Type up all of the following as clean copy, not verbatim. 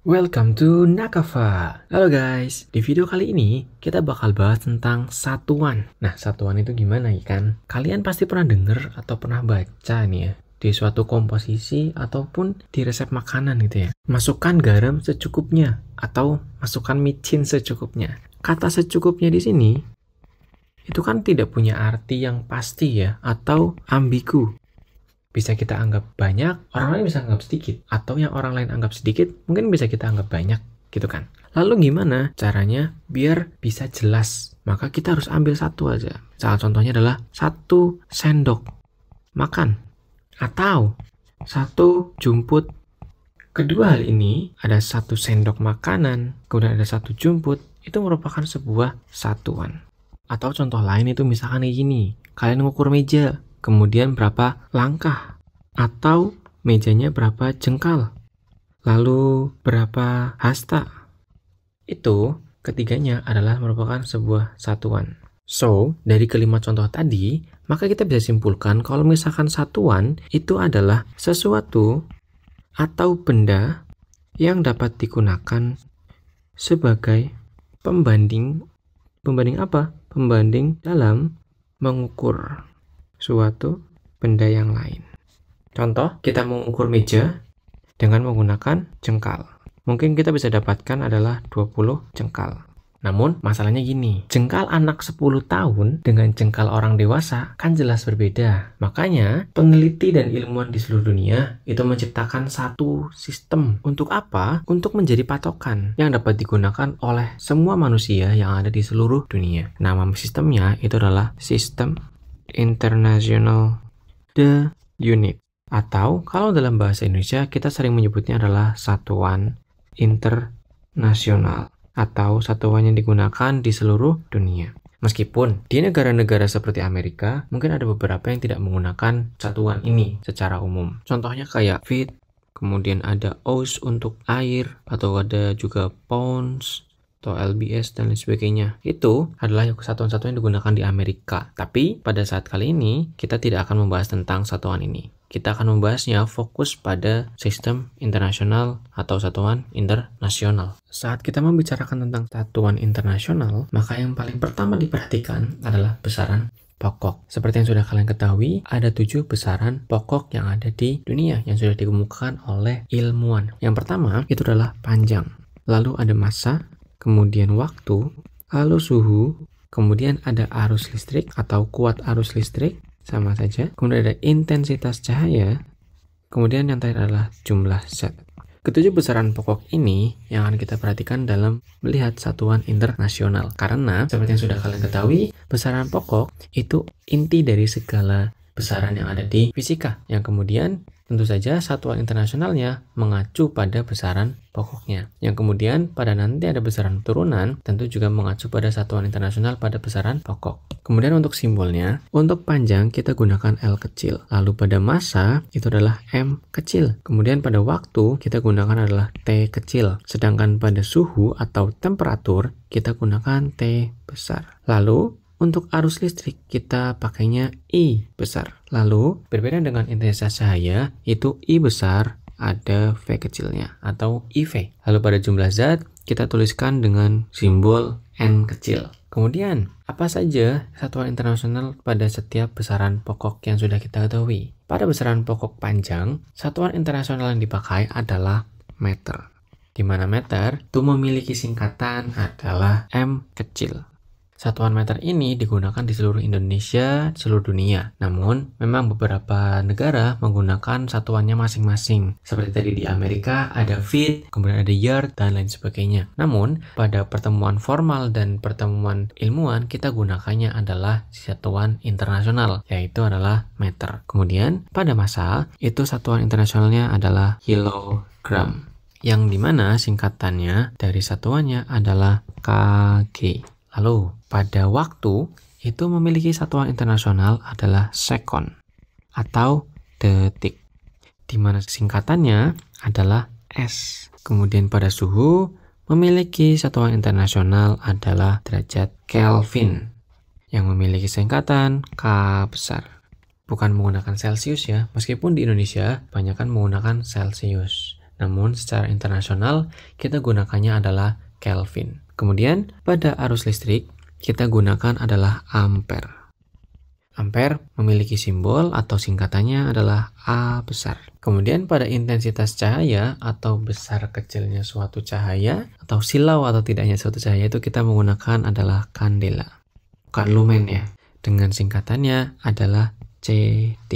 Welcome to Nakava. Halo guys, di video kali ini kita bakal bahas tentang satuan. Nah, satuan itu gimana ya kan? Kalian pasti pernah denger atau pernah baca nih ya, di suatu komposisi ataupun di resep makanan gitu ya. Masukkan garam secukupnya atau masukkan micin secukupnya. Kata secukupnya di sini itu kan tidak punya arti yang pasti ya, atau ambigu. Bisa kita anggap banyak, orang lain bisa anggap sedikit. Atau yang orang lain anggap sedikit, mungkin bisa kita anggap banyak, gitu kan. Lalu gimana caranya biar bisa jelas? Maka kita harus ambil satu aja. Salah contohnya adalah 1 sendok makan. Atau 1 jumput. Kedua hal ini, ada 1 sendok makanan, kemudian ada 1 jumput, itu merupakan sebuah satuan. Atau contoh lain itu misalkan kayak gini, kalian ngukur meja, kemudian berapa langkah, atau mejanya berapa jengkal, lalu berapa hasta. Itu ketiganya adalah merupakan sebuah satuan. So, dari kelima contoh tadi, maka kita bisa simpulkan kalau misalkan satuan itu adalah sesuatu atau benda yang dapat digunakan sebagai pembanding. Pembanding apa? Pembanding dalam mengukur suatu benda yang lain. Contoh, kita mengukur meja dengan menggunakan jengkal. Mungkin kita bisa dapatkan adalah 20 jengkal. Namun, masalahnya gini, jengkal anak 10 tahun dengan jengkal orang dewasa kan jelas berbeda. Makanya, peneliti dan ilmuwan di seluruh dunia itu menciptakan satu sistem. Untuk apa? Untuk menjadi patokan yang dapat digunakan oleh semua manusia yang ada di seluruh dunia. Nama sistemnya itu adalah sistem International The Unit, atau kalau dalam bahasa Indonesia kita sering menyebutnya adalah satuan internasional atau satuan yang digunakan di seluruh dunia. Meskipun di negara-negara seperti Amerika mungkin ada beberapa yang tidak menggunakan satuan ini secara umum. Contohnya kayak feet, kemudian ada ounce untuk air, atau ada juga pounds atau LBS dan lain sebagainya. Itu adalah satuan-satuan yang digunakan di Amerika. Tapi pada saat kali ini kita tidak akan membahas tentang satuan ini. Kita akan membahasnya fokus pada sistem internasional atau satuan internasional. Saat kita membicarakan tentang satuan internasional, maka yang paling pertama diperhatikan adalah besaran pokok. Seperti yang sudah kalian ketahui, ada 7 besaran pokok yang ada di dunia yang sudah dikemukakan oleh ilmuwan. Yang pertama itu adalah panjang, lalu ada massa, kemudian waktu, lalu suhu, kemudian ada arus listrik atau kuat arus listrik, sama saja. Kemudian ada intensitas cahaya, kemudian yang terakhir adalah jumlah zat. Ketujuh besaran pokok ini yang akan kita perhatikan dalam melihat satuan internasional. Karena seperti yang sudah kalian ketahui, besaran pokok itu inti dari segala besaran yang ada di fisika, yang kemudian tentu saja satuan internasionalnya mengacu pada besaran pokoknya. Yang kemudian pada nanti ada besaran turunan, tentu juga mengacu pada satuan internasional pada besaran pokok. Kemudian untuk simbolnya, untuk panjang kita gunakan L kecil. Lalu pada massa itu adalah M kecil. Kemudian pada waktu kita gunakan adalah T kecil. Sedangkan pada suhu atau temperatur kita gunakan T besar. Lalu untuk arus listrik kita pakainya I besar. Lalu berbeda dengan intensitas cahaya, itu I besar ada V kecilnya atau IV. Lalu pada jumlah zat kita tuliskan dengan simbol N kecil. Kemudian apa saja satuan internasional pada setiap besaran pokok yang sudah kita ketahui? Pada besaran pokok panjang, satuan internasional yang dipakai adalah meter. Di mana meter itu memiliki singkatan adalah M kecil. Satuan meter ini digunakan di seluruh Indonesia, seluruh dunia. Namun, memang beberapa negara menggunakan satuannya masing-masing. Seperti tadi di Amerika ada feet, kemudian ada yard, dan lain sebagainya. Namun, pada pertemuan formal dan pertemuan ilmuwan, kita gunakannya adalah satuan internasional, yaitu adalah meter. Kemudian, pada massa, itu satuan internasionalnya adalah kilogram, yang dimana singkatannya dari satuannya adalah kg. Lalu, pada waktu itu memiliki satuan internasional adalah sekon atau detik, di mana singkatannya adalah S. Kemudian pada suhu memiliki satuan internasional adalah derajat Kelvin, yang memiliki singkatan K besar. Bukan menggunakan Celsius ya, meskipun di Indonesia banyakkan menggunakan Celsius. Namun secara internasional kita gunakannya adalah Kelvin. Kemudian pada arus listrik kita gunakan adalah ampere. Ampere memiliki simbol atau singkatannya adalah A besar. Kemudian pada intensitas cahaya atau besar kecilnya suatu cahaya atau silau atau tidaknya suatu cahaya itu kita menggunakan adalah kandela. Bukan lumen ya. Dengan singkatannya adalah CT.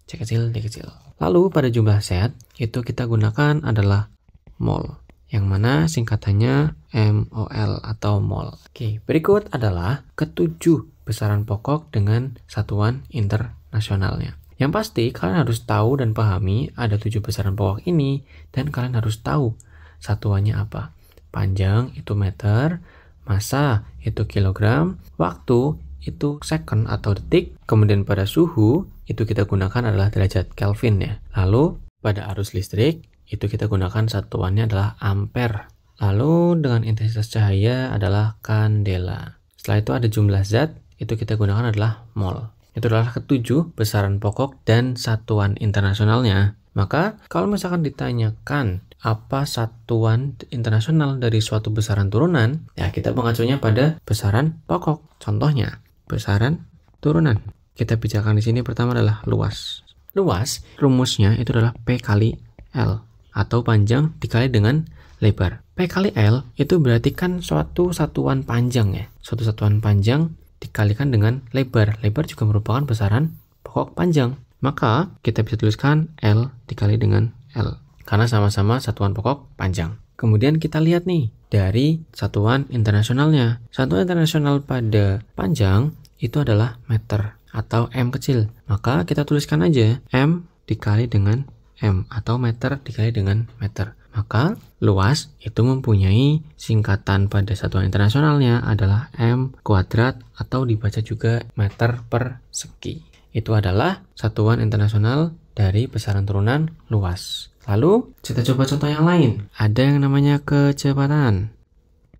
C kecil, D kecil. Lalu pada jumlah zat itu kita gunakan adalah mol. Yang mana singkatannya MOL atau mol. Oke, berikut adalah ketujuh besaran pokok dengan satuan internasionalnya. Yang pasti kalian harus tahu dan pahami ada 7 besaran pokok ini dan kalian harus tahu satuannya apa. Panjang itu meter, massa itu kilogram, waktu itu second atau detik, kemudian pada suhu itu kita gunakan adalah derajat Kelvin ya. Lalu pada arus listrik itu kita gunakan satuannya adalah ampere. Lalu dengan intensitas cahaya adalah kandela. Setelah itu ada jumlah zat, itu kita gunakan adalah mol. Itu adalah ketujuh besaran pokok dan satuan internasionalnya. Maka kalau misalkan ditanyakan apa satuan internasional dari suatu besaran turunan, ya kita mengacunya pada besaran pokok. Contohnya, besaran turunan. Kita bicarakan di sini pertama adalah luas. Luas rumusnya itu adalah P kali L atau panjang dikali dengan lebar. P kali L itu berarti kan suatu satuan panjang ya. Suatu satuan panjang dikalikan dengan lebar. Lebar juga merupakan besaran pokok panjang. Maka kita bisa tuliskan L dikali dengan L. Karena sama-sama satuan pokok panjang. Kemudian kita lihat nih dari satuan internasionalnya. Satuan internasional pada panjang itu adalah meter atau M kecil. Maka kita tuliskan aja M dikali dengan M atau meter dikali dengan meter. Maka luas itu mempunyai singkatan pada satuan internasionalnya adalah M kuadrat atau dibaca juga meter persegi. Itu adalah satuan internasional dari besaran turunan luas. Lalu kita coba contoh yang lain. Ada yang namanya kecepatan.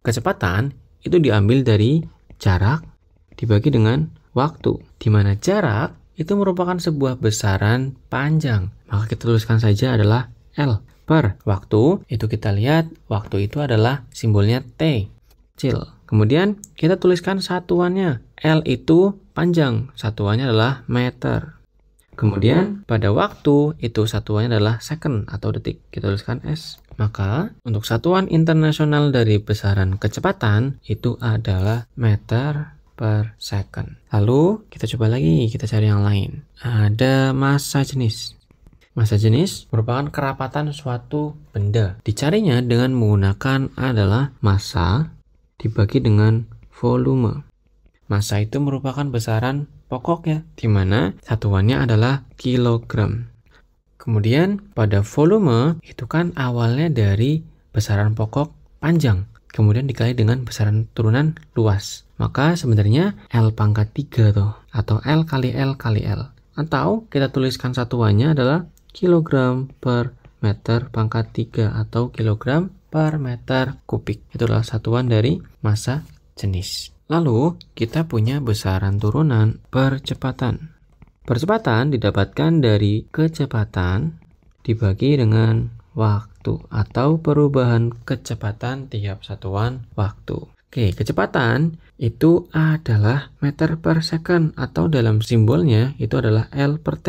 Kecepatan itu diambil dari jarak dibagi dengan waktu. Di mana jarak itu merupakan sebuah besaran panjang. Maka kita tuliskan saja adalah L. Per waktu, itu kita lihat waktu itu adalah simbolnya T kecil. Kemudian kita tuliskan satuannya. L itu panjang, satuannya adalah meter. Kemudian pada waktu itu satuannya adalah second atau detik. Kita tuliskan S. Maka untuk satuan internasional dari besaran kecepatan itu adalah meter per second. Lalu kita coba lagi, kita cari yang lain. Ada massa jenis. Massa jenis merupakan kerapatan suatu benda. Dicarinya dengan menggunakan adalah massa dibagi dengan volume. Massa itu merupakan besaran pokok ya, di mana satuannya adalah kilogram. Kemudian pada volume itu kan awalnya dari besaran pokok panjang, kemudian dikali dengan besaran turunan luas. Maka sebenarnya L pangkat 3 tuh, atau L kali L kali L. Atau kita tuliskan satuannya adalah kilogram per meter pangkat 3 atau kilogram per meter kubik. Itu adalah satuan dari massa jenis. Lalu kita punya besaran turunan percepatan. Percepatan didapatkan dari kecepatan dibagi dengan waktu atau perubahan kecepatan tiap satuan waktu. Oke, kecepatan itu adalah meter per second atau dalam simbolnya itu adalah L per T.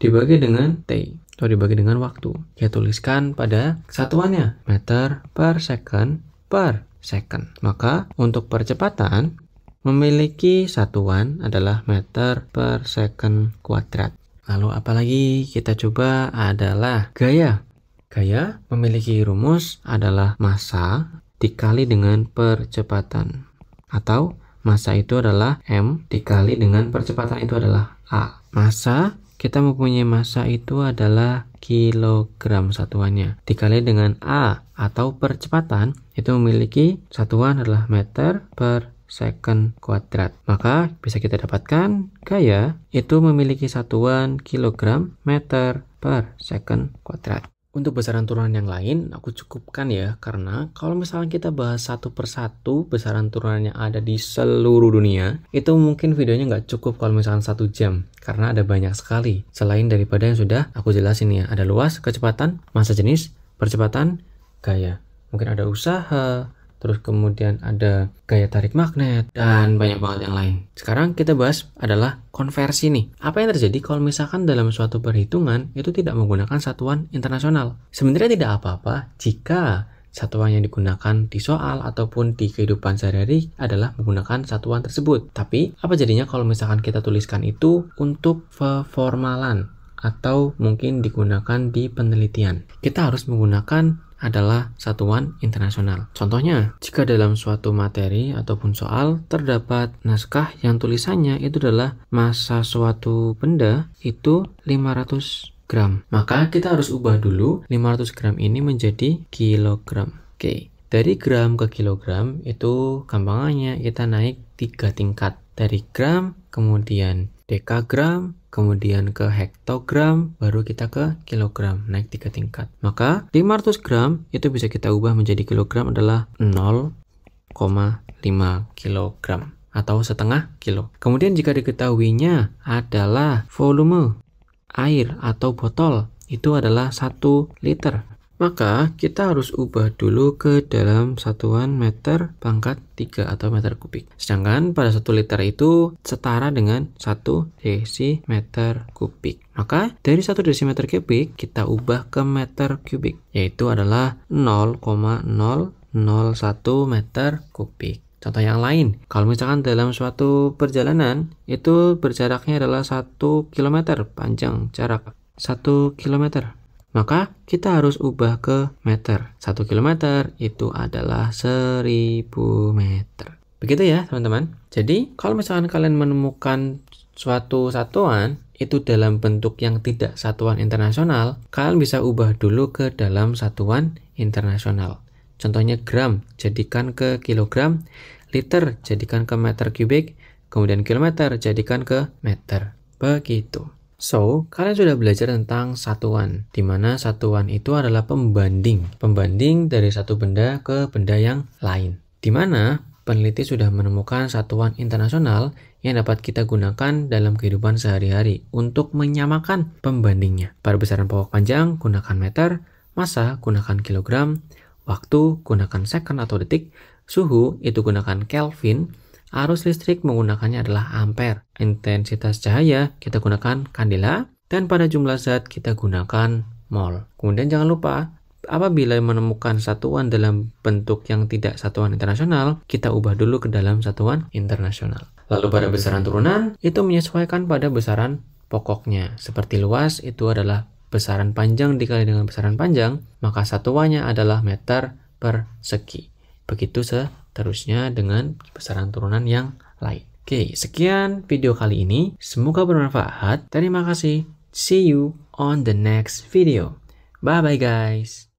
Dibagi dengan T atau dibagi dengan waktu. Kita tuliskan pada satuannya meter per second per second. Maka untuk percepatan memiliki satuan adalah meter per second kuadrat. Lalu apalagi kita coba adalah gaya. Gaya memiliki rumus adalah massa dikali dengan percepatan. Atau massa itu adalah M dikali dengan percepatan itu adalah A. Massa kita mempunyai massa itu adalah kilogram satuannya. Dikali dengan A atau percepatan itu memiliki satuan adalah meter per second kuadrat. Maka bisa kita dapatkan gaya itu memiliki satuan kilogram meter per second kuadrat. Untuk besaran turunan yang lain aku cukupkan ya, karena kalau misalnya kita bahas satu persatu besaran turunan yang ada di seluruh dunia, itu mungkin videonya nggak cukup kalau misalkan 1 jam, karena ada banyak sekali. Selain daripada yang sudah aku jelasin ya, ada luas, kecepatan, massa jenis, Percepatan, gaya. Mungkin ada usaha, terus kemudian ada gaya tarik magnet, dan banyak banget yang lain. Sekarang kita bahas adalah konversi nih. Apa yang terjadi kalau misalkan dalam suatu perhitungan itu tidak menggunakan satuan internasional? Sebenarnya tidak apa-apa jika satuan yang digunakan di soal ataupun di kehidupan sehari-hari adalah menggunakan satuan tersebut. Tapi, apa jadinya kalau misalkan kita tuliskan itu untuk peformalan atau mungkin digunakan di penelitian? Kita harus menggunakan adalah satuan internasional. Contohnya, jika dalam suatu materi ataupun soal terdapat naskah yang tulisannya itu adalah massa suatu benda itu 500 gram. Maka kita harus ubah dulu 500 gram ini menjadi kilogram. Oke, dari gram ke kilogram itu gampangannya kita naik 3 tingkat. Dari gram, kemudian dekagram, kemudian ke hektogram, baru kita ke kilogram, naik 3 tingkat. Maka 500 gram itu bisa kita ubah menjadi kilogram adalah 0,5 kilogram atau setengah kilo. Kemudian jika diketahuinya adalah volume air atau botol itu adalah 1 liter. Maka kita harus ubah dulu ke dalam satuan meter pangkat 3 atau meter kubik. Sedangkan pada 1 liter itu setara dengan 1 desimeter kubik. Maka dari 1 desimeter kubik kita ubah ke meter kubik, yaitu adalah 0,001 meter kubik. Contoh yang lain, kalau misalkan dalam suatu perjalanan itu berjaraknya adalah 1 km, panjang jarak 1 km. Maka kita harus ubah ke meter. 1 km itu adalah 1000 meter. Begitu ya teman-teman. Jadi kalau misalkan kalian menemukan suatu satuan itu dalam bentuk yang tidak satuan internasional, kalian bisa ubah dulu ke dalam satuan internasional. Contohnya gram, jadikan ke kilogram, liter, jadikan ke meter kubik, kemudian kilometer, jadikan ke meter. Begitu. So, kalian sudah belajar tentang satuan, di mana satuan itu adalah pembanding dari satu benda ke benda yang lain. Di mana peneliti sudah menemukan satuan internasional yang dapat kita gunakan dalam kehidupan sehari-hari untuk menyamakan pembandingnya. Pada besaran pokok panjang, gunakan meter, massa, gunakan kilogram, waktu, gunakan second atau detik, suhu, itu gunakan Kelvin, arus listrik menggunakannya adalah ampere, intensitas cahaya kita gunakan kandela, dan pada jumlah zat kita gunakan mol. Kemudian jangan lupa, apabila menemukan satuan dalam bentuk yang tidak satuan internasional, kita ubah dulu ke dalam satuan internasional. Lalu pada besaran turunan, itu menyesuaikan pada besaran pokoknya. Seperti luas, itu adalah besaran panjang dikali dengan besaran panjang, maka satuannya adalah meter per segi. Begitu seterusnya dengan besaran turunan yang lain. Oke, sekian video kali ini. Semoga bermanfaat. Terima kasih. See you on the next video. Bye-bye guys.